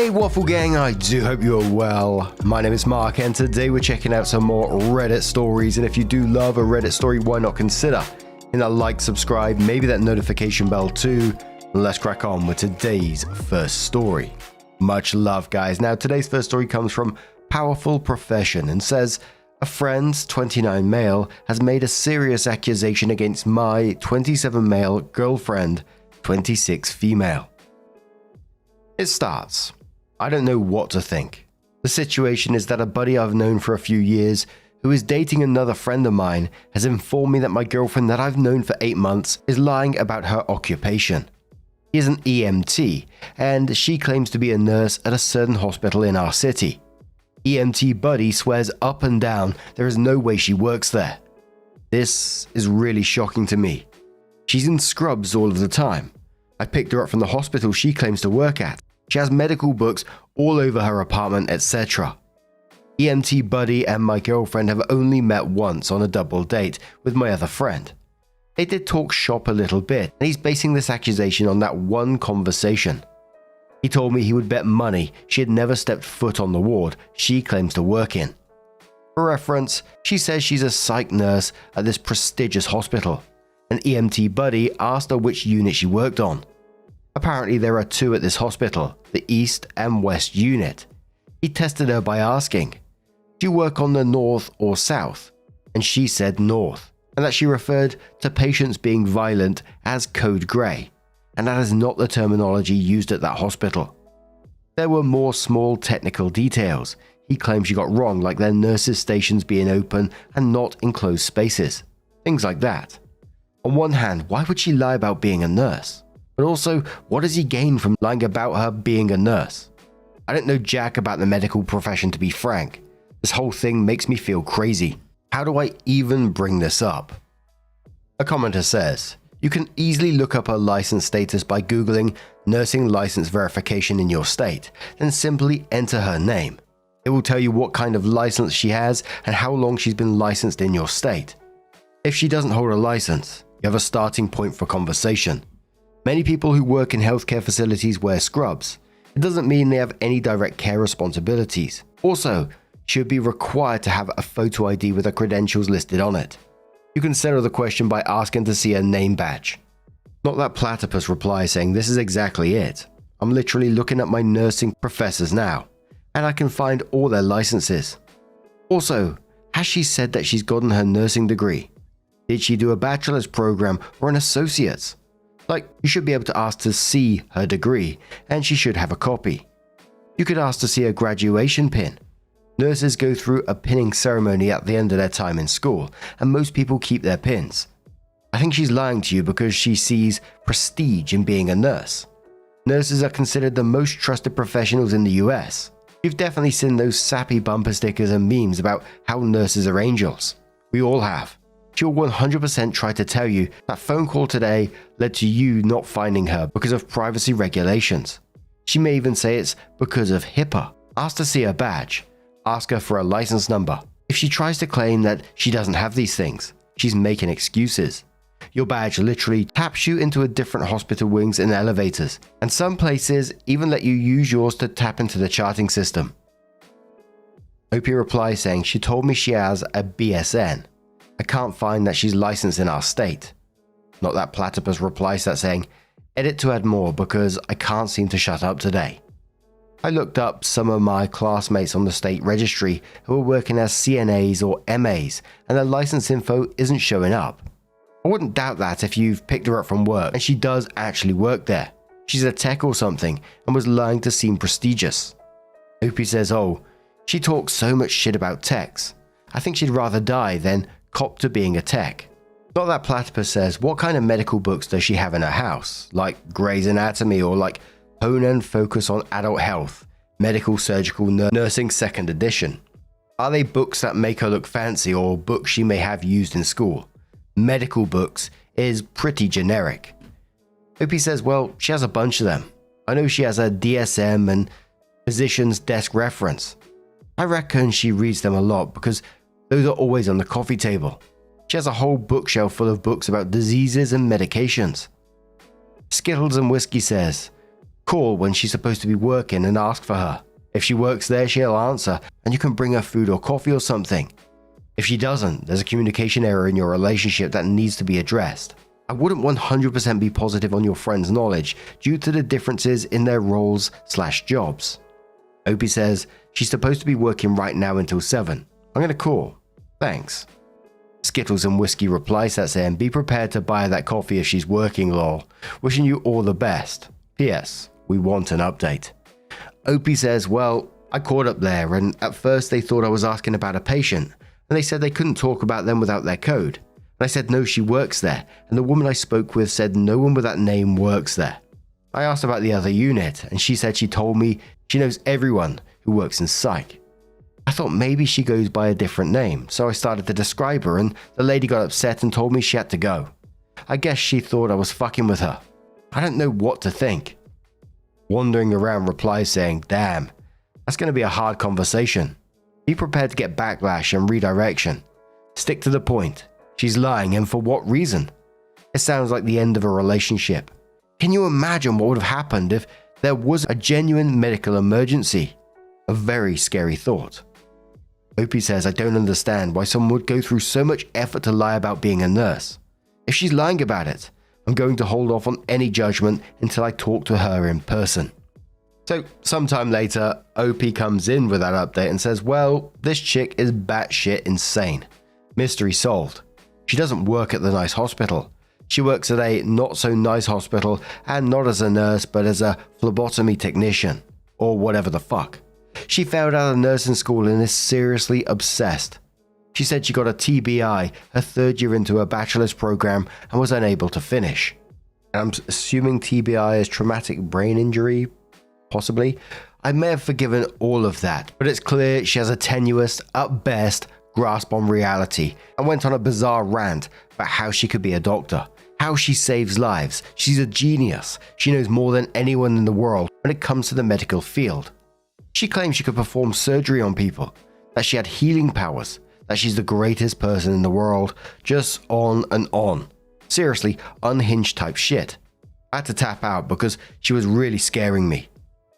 Hey Waffle Gang, I do hope you're well. My name is Mark and today we're checking out some more Reddit stories, and if you do love a Reddit story, why not consider hitting that like, subscribe, maybe that notification bell too. Let's crack on with today's first story. Much love guys. Now today's first story comes from Powerful Profession and says, a friend, 29 male, has made a serious accusation against my 27 male girlfriend, 26 female. It starts. I don't know what to think. The situation is that a buddy I've known for a few years, who is dating another friend of mine, has informed me that my girlfriend that I've known for 8 months is lying about her occupation. He is an EMT, and she claims to be a nurse at a certain hospital in our city. EMT buddy swears up and down there is no way she works there. This is really shocking to me. She's in scrubs all of the time. I picked her up from the hospital she claims to work at. She has medical books all over her apartment, etc. EMT buddy and my girlfriend have only met once on a double date with my other friend. They did talk shop a little bit, and he's basing this accusation on that one conversation. He told me he would bet money she had never stepped foot on the ward she claims to work in. For reference, she says she's a psych nurse at this prestigious hospital. An EMT buddy asked her which unit she worked on. Apparently there are 2 at this hospital, the East and West unit. He tested her by asking, do you work on the North or South? And she said North, and that she referred to patients being violent as code grey, and that is not the terminology used at that hospital. There were more small technical details he claimed she got wrong, like their nurses' stations being open and not enclosed spaces. Things like that. On one hand, why would she lie about being a nurse? But also, what does he gain from lying about her being a nurse? I don't know jack about the medical profession, to be frank. This whole thing makes me feel crazy. How do I even bring this up? A commenter says, you can easily look up her license status by googling nursing license verification in your state, then simply enter her name. It will tell you what kind of license she has and how long she's been licensed in your state. If she doesn't hold a license, you have a starting point for conversation. Many people who work in healthcare facilities wear scrubs. It doesn't mean they have any direct care responsibilities. Also, she would be required to have a photo ID with her credentials listed on it. You can settle the question by asking to see a name badge. Not that platypus reply saying this is exactly it. I'm literally looking at my nursing professors now, and I can find all their licenses. Also, has she said that she's gotten her nursing degree? Did she do a bachelor's program or an associate's? Like, you should be able to ask to see her degree, and she should have a copy. You could ask to see a graduation pin. Nurses go through a pinning ceremony at the end of their time in school, and most people keep their pins. I think she's lying to you because she sees prestige in being a nurse. Nurses are considered the most trusted professionals in the US. You've definitely seen those sappy bumper stickers and memes about how nurses are angels. We all have. She'll 100% try to tell you that phone call today led to you not finding her because of privacy regulations. She may even say it's because of HIPAA. Ask to see her badge. Ask her for a license number. If she tries to claim that she doesn't have these things, she's making excuses. Your badge literally taps you into a different hospital wings and elevators, and some places even let you use yours to tap into the charting system. Opie replies saying she told me she has a BSN. I can't find that she's licensed in our state. Not that platypus replies that saying, edit to add more because I can't seem to shut up today. I looked up some of my classmates on the state registry who are working as CNAs or MAs, and their license info isn't showing up. I wouldn't doubt that if you've picked her up from work and she does actually work there. She's a tech or something and was lying to seem prestigious. Opie says, oh, she talks so much shit about techs. I think she'd rather die than cop to being a tech. Not that platypus says, what kind of medical books does she have in her house? Like Grey's Anatomy or like Hone and Focus on Adult Health, Medical Surgical Nursing 2nd edition. Are they books that make her look fancy or books she may have used in school? Medical books is pretty generic. Opie says, well, she has a bunch of them. I know she has a DSM and physician's desk reference. I reckon she reads them a lot because those are always on the coffee table. She has a whole bookshelf full of books about diseases and medications. Skittles and Whiskey says, Call when she's supposed to be working and ask for her. If she works there, she'll answer, and you can bring her food or coffee or something. If she doesn't, there's a communication error in your relationship that needs to be addressed. I wouldn't 100% be positive on your friend's knowledge due to the differences in their roles/jobs. Opie says she's supposed to be working right now until 7. I'm gonna call. Thanks. Skittles and Whiskey replies that saying, be prepared to buy that coffee if she's working, lol. Wishing you all the best. P.S. We want an update. Opie says, well, I called up there and at first they thought I was asking about a patient and they said they couldn't talk about them without their code. And I said no, she works there, and the woman I spoke with said no one with that name works there. I asked about the other unit, and she said she told me she knows everyone who works in psych. I thought maybe she goes by a different name, so I started to describe her, and the lady got upset and told me she had to go. I guess she thought I was fucking with her. I don't know what to think. Wandering around replies saying, damn, that's going to be a hard conversation. Be prepared to get backlash and redirection. Stick to the point. She's lying, and for what reason? It sounds like the end of a relationship. Can you imagine what would have happened if there was a genuine medical emergency? A very scary thought. Opie says, I don't understand why someone would go through so much effort to lie about being a nurse. If she's lying about it, I'm going to hold off on any judgment until I talk to her in person. So, sometime later, Opie comes in with that update and says, well, this chick is batshit insane. Mystery solved. She doesn't work at the nice hospital. She works at a not-so-nice hospital, and not as a nurse, but as a phlebotomy technician, or whatever the fuck. She failed out of nursing school and is seriously obsessed. She said she got a TBI her 3rd year into her bachelor's program and was unable to finish. And I'm assuming TBI is traumatic brain injury, possibly. I may have forgiven all of that, but it's clear she has a tenuous, at best, grasp on reality and went on a bizarre rant about how she could be a doctor, how she saves lives. She's a genius. She knows more than anyone in the world when it comes to the medical field. She claims she could perform surgery on people, that she had healing powers, that she's the greatest person in the world, just on and on. Seriously, unhinged type shit. I had to tap out because she was really scaring me.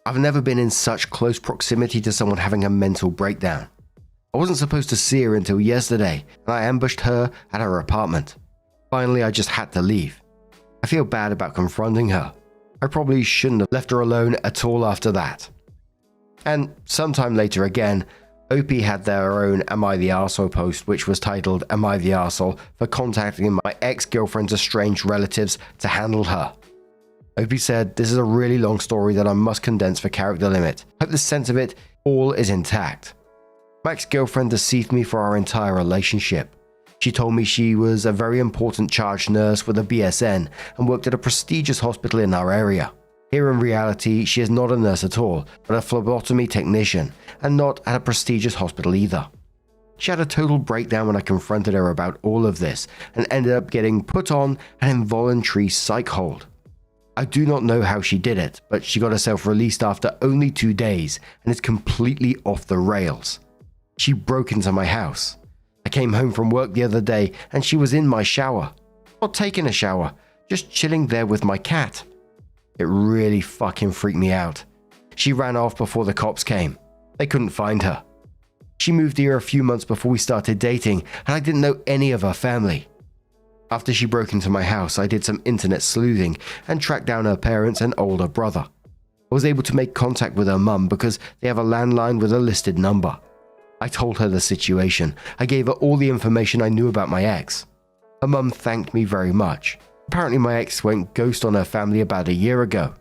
I've never been in such close proximity to someone having a mental breakdown. I wasn't supposed to see her until yesterday, and I ambushed her at her apartment. Finally, I just had to leave. I feel bad about confronting her. I probably shouldn't have left her alone at all after that. And sometime later again, Opie had their own Am I the Arsehole post, which was titled Am I the Arsehole, for contacting my ex-girlfriend's estranged relatives to handle her. Opie said, this is a really long story that I must condense for character limit. Hope the sense of it all is intact. My ex-girlfriend deceived me for our entire relationship. She told me she was a very important charge nurse with a BSN and worked at a prestigious hospital in our area. Here in reality, she is not a nurse at all, but a phlebotomy technician, and not at a prestigious hospital either. She had a total breakdown when I confronted her about all of this, and ended up getting put on an involuntary psych hold. I do not know how she did it, but she got herself released after only 2 days, and is completely off the rails. She broke into my house. I came home from work the other day, and she was in my shower. Not taking a shower, just chilling there with my cat. It really fucking freaked me out. She ran off before the cops came. They couldn't find her. She moved here a few months before we started dating, and I didn't know any of her family. After she broke into my house, I did some internet sleuthing and tracked down her parents and older brother. I was able to make contact with her mum because they have a landline with a listed number. I told her the situation. I gave her all the information I knew about my ex. Her mum thanked me very much. Apparently my ex went ghost on her family about a year ago.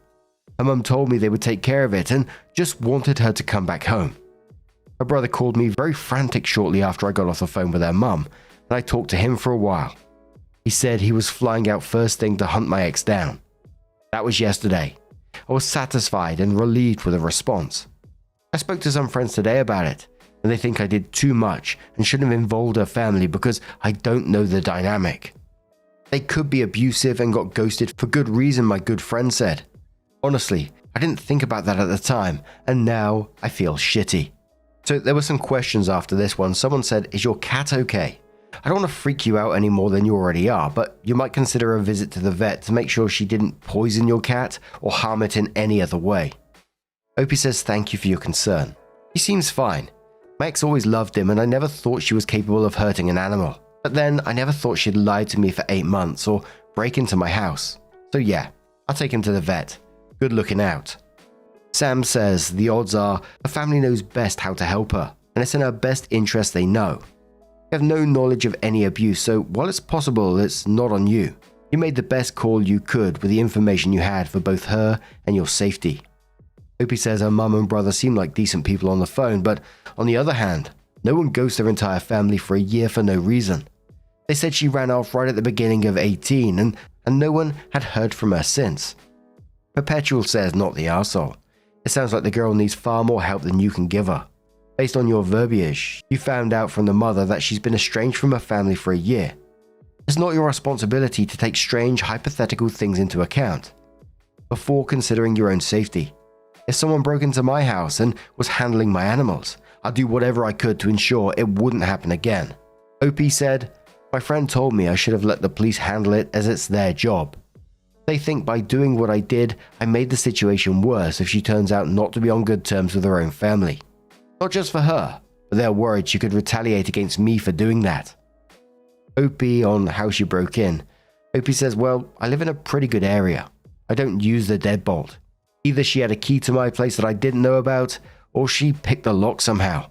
Her mum told me they would take care of it and just wanted her to come back home. Her brother called me very frantic shortly after I got off the phone with her mum, and I talked to him for a while. He said he was flying out first thing to hunt my ex down. That was yesterday. I was satisfied and relieved with a response. I spoke to some friends today about it, and they think I did too much and shouldn't have involved her family because I don't know the dynamic. They could be abusive and got ghosted for good reason, my good friend said. Honestly, I didn't think about that at the time, and now I feel shitty. So there were some questions after this one. Someone said, is your cat okay? I don't want to freak you out any more than you already are, but you might consider a visit to the vet to make sure she didn't poison your cat or harm it in any other way. Opie says thank you for your concern. He seems fine. My ex always loved him and I never thought she was capable of hurting an animal. But then I never thought she'd lied to me for 8 months or break into my house. So yeah, I'll take him to the vet. Good looking out. Sam says the odds are her family knows best how to help her, and it's in her best interest they know. You have no knowledge of any abuse, so while it's possible, it's not on you. You made the best call you could with the information you had for both her and your safety. Opie says her mum and brother seem like decent people on the phone, but on the other hand, no one ghosts their entire family for a year for no reason. They said she ran off right at the beginning of 18 and no one had heard from her since. Perpetual says not the arsehole. It sounds like the girl needs far more help than you can give her. Based on your verbiage, you found out from the mother that she's been estranged from her family for a year. It's not your responsibility to take strange hypothetical things into account before considering your own safety. If someone broke into my house and was handling my animals, I'd do whatever I could to ensure it wouldn't happen again. Opie said, my friend told me I should have let the police handle it as it's their job. They think by doing what I did, I made the situation worse if she turns out not to be on good terms with her own family. Not just for her, but they're worried she could retaliate against me for doing that. Opie on how she broke in. Opie says, well, I live in a pretty good area. I don't use the deadbolt. Either she had a key to my place that I didn't know about, or she picked the lock somehow.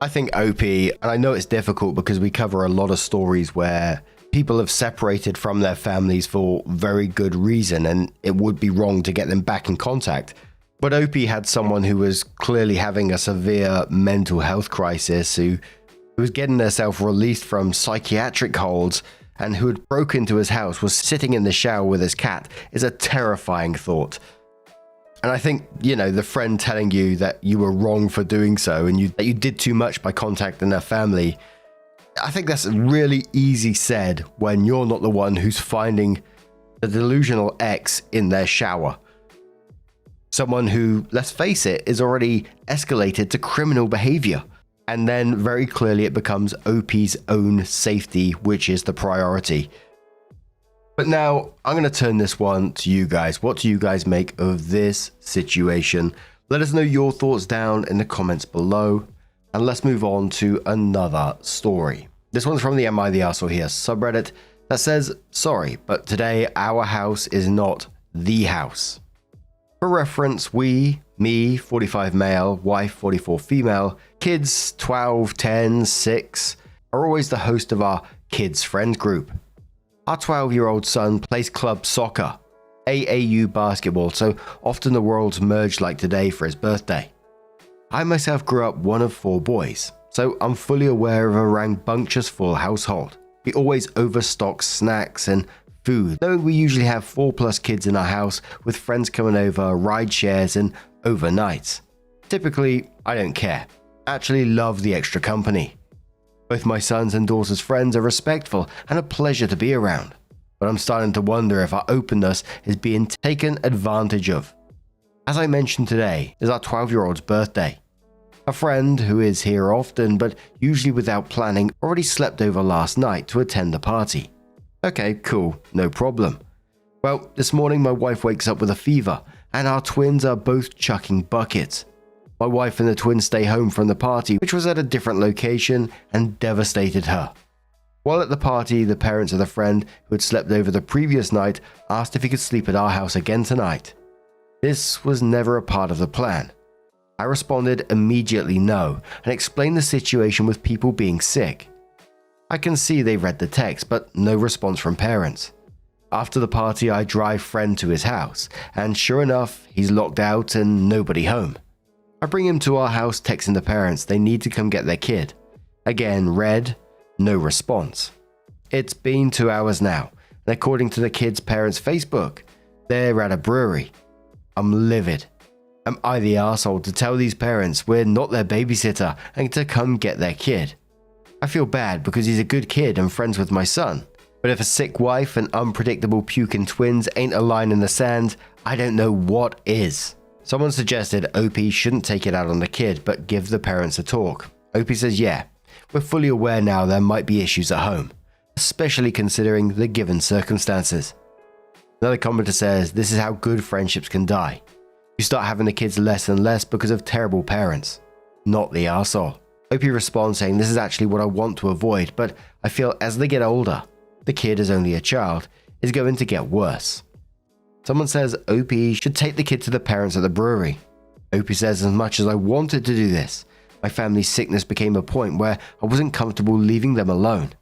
I think Opie, and I know it's difficult because we cover a lot of stories where people have separated from their families for very good reason, and it would be wrong to get them back in contact. But Opie had someone who was clearly having a severe mental health crisis, who was getting herself released from psychiatric holds, and who had broke into his house, was sitting in the shower with his cat, is a terrifying thought. And I think, the friend telling you that you were wrong for doing so and that you did too much by contacting their family, I think that's really easy said when you're not the one who's finding the delusional ex in their shower. Someone who, let's face it, is already escalated to criminal behavior. And then very clearly it becomes Opie's own safety, which is the priority. But now I'm going to turn this one to you guys. What do you guys make of this situation? Let us know your thoughts down in the comments below. And let's move on to another story. This one's from the Am I the Arsehole Here subreddit that says, sorry, but today our house is not the house. For reference, me, 45 male, wife, 44 female, kids 12, 10, 6, are always the host of our kids friend group. Our 12-year-old son plays club soccer, AAU basketball, so often the worlds merge like today for his birthday. I myself grew up one of 4 boys, so I'm fully aware of a rambunctious full household. We always overstock snacks and food, knowing we usually have 4+ kids in our house with friends coming over, ride shares, and overnights. Typically, I don't care. Actually love the extra company. Both my sons and daughters' friends are respectful and a pleasure to be around, but I'm starting to wonder if our openness is being taken advantage of. As I mentioned, today is our 12-year-old's birthday. A friend who is here often but usually without planning already slept over last night to attend the party. Okay, cool, no problem. Well, this morning my wife wakes up with a fever and our twins are both chucking buckets. My wife and the twins stay home from the party, which was at a different location, and devastated her. While at the party, the parents of the friend who had slept over the previous night asked if he could sleep at our house again tonight. This was never a part of the plan. I responded immediately no, and explained the situation with people being sick. I can see they read the text, but no response from parents. After the party, I drive friend to his house, and sure enough, he's locked out and nobody home. I bring him to our house, texting the parents they need to come get their kid. Again, read, no response. It's been 2 hours now, and according to the kid's parents' Facebook, they're at a brewery. I'm livid. Am I the arsehole to tell these parents we're not their babysitter and to come get their kid? I feel bad because he's a good kid and friends with my son. But if a sick wife and unpredictable puking twins ain't a line in the sand, I don't know what is. Someone suggested Opie shouldn't take it out on the kid, but give the parents a talk. Opie says, yeah, We're fully aware now there might be issues at home, especially considering the given circumstances. Another commenter says, this is how good friendships can die. You start having the kids less and less because of terrible parents. Not the arsehole. OP responds saying, this is actually what I want to avoid, but I feel as they get older, the kid is only a child, is going to get worse. Someone says OP should take the kid to the parents at the brewery. OP says, as much as I wanted to do this, my family's sickness became a point where I wasn't comfortable leaving them alone.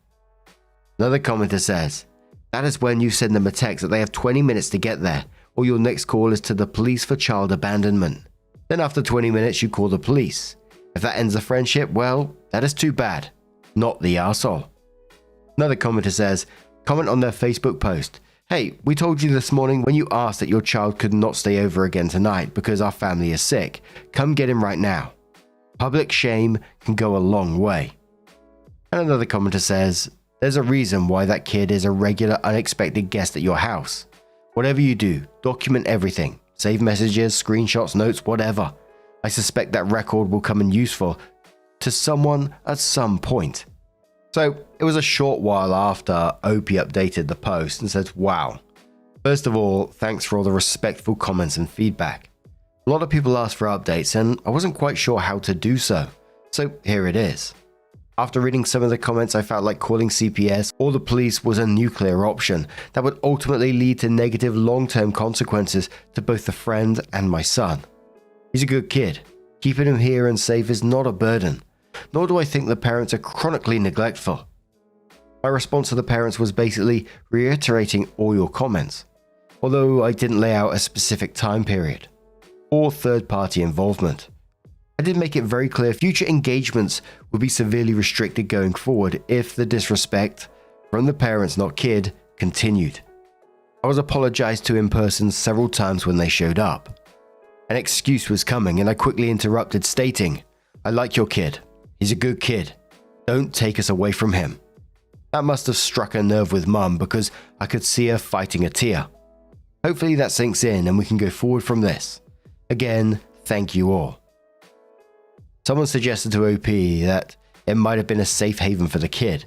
Another commenter says, that is when you send them a text that they have 20 minutes to get there, or your next call is to the police for child abandonment. Then after 20 minutes you call the police. If that ends the friendship, well, that is too bad. Not the arsehole. Another commenter says, comment on their Facebook post. Hey, we told you this morning when you asked that your child could not stay over again tonight because our family is sick. Come get him right now. Public shame can go a long way. And another commenter says, there's a reason why that kid is a regular unexpected guest at your house. Whatever you do, document everything. Save messages, screenshots, notes, whatever. I suspect that record will come in useful to someone at some point. So it was a short while after OP updated the post and said, wow. First of all, thanks for all the respectful comments and feedback. A lot of people asked for updates and I wasn't quite sure how to do so. So here it is. After reading some of the comments, I felt like calling CPS or the police was a nuclear option that would ultimately lead to negative long-term consequences to both the friend and my son. He's a good kid. Keeping him here and safe is not a burden. Nor do I think the parents are chronically neglectful. My response to the parents was basically reiterating all your comments, although I didn't lay out a specific time period or third-party involvement. I did make it very clear future engagements would be severely restricted going forward if the disrespect from the parents, not kid, continued. I was apologized to in person several times when they showed up. An excuse was coming and I quickly interrupted stating, I like your kid. He's a good kid. Don't take us away from him. That must have struck a nerve with Mum because I could see her fighting a tear. Hopefully that sinks in and we can go forward from this. Again, thank you all. Someone suggested to OP that it might have been a safe haven for the kid.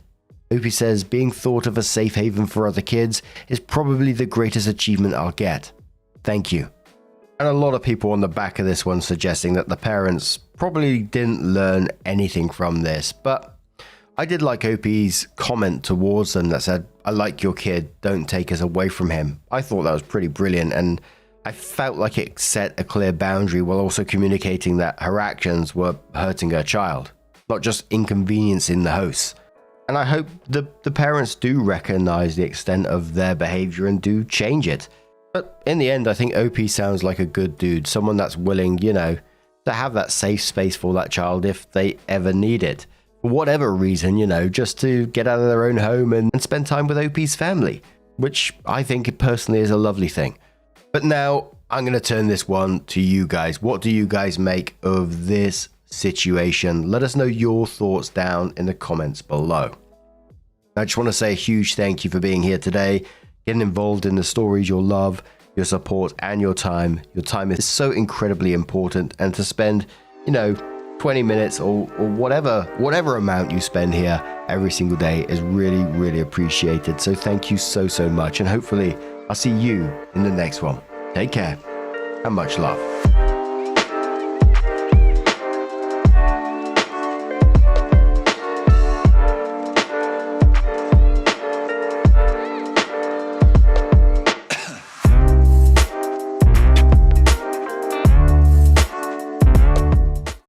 OP says being thought of a safe haven for other kids is probably the greatest achievement I'll get. Thank you. And a lot of people on the back of this one suggesting that the parents probably didn't learn anything from this, but I did like OP's comment towards them that said, I like your kid, don't take us away from him. I thought that was pretty brilliant and I felt like it set a clear boundary while also communicating that her actions were hurting her child, not just inconveniencing the hosts. And I hope the parents do recognize the extent of their behavior and do change it. But in the end, I think OP sounds like a good dude, someone that's willing, to have that safe space for that child if they ever need it. For whatever reason, just to get out of their own home and spend time with OP's family, which I think personally is a lovely thing. But now I'm going to turn this one to you guys. What do you guys make of this situation? Let us know your thoughts down in the comments below. I just want to say a huge thank you for being here today, getting involved in the stories you'll love, your support and your time. Your time is so incredibly important, and to spend, 20 minutes or whatever amount you spend here every single day is really, really appreciated. So thank you so much, and hopefully I'll see you in the next one. Take care and much love.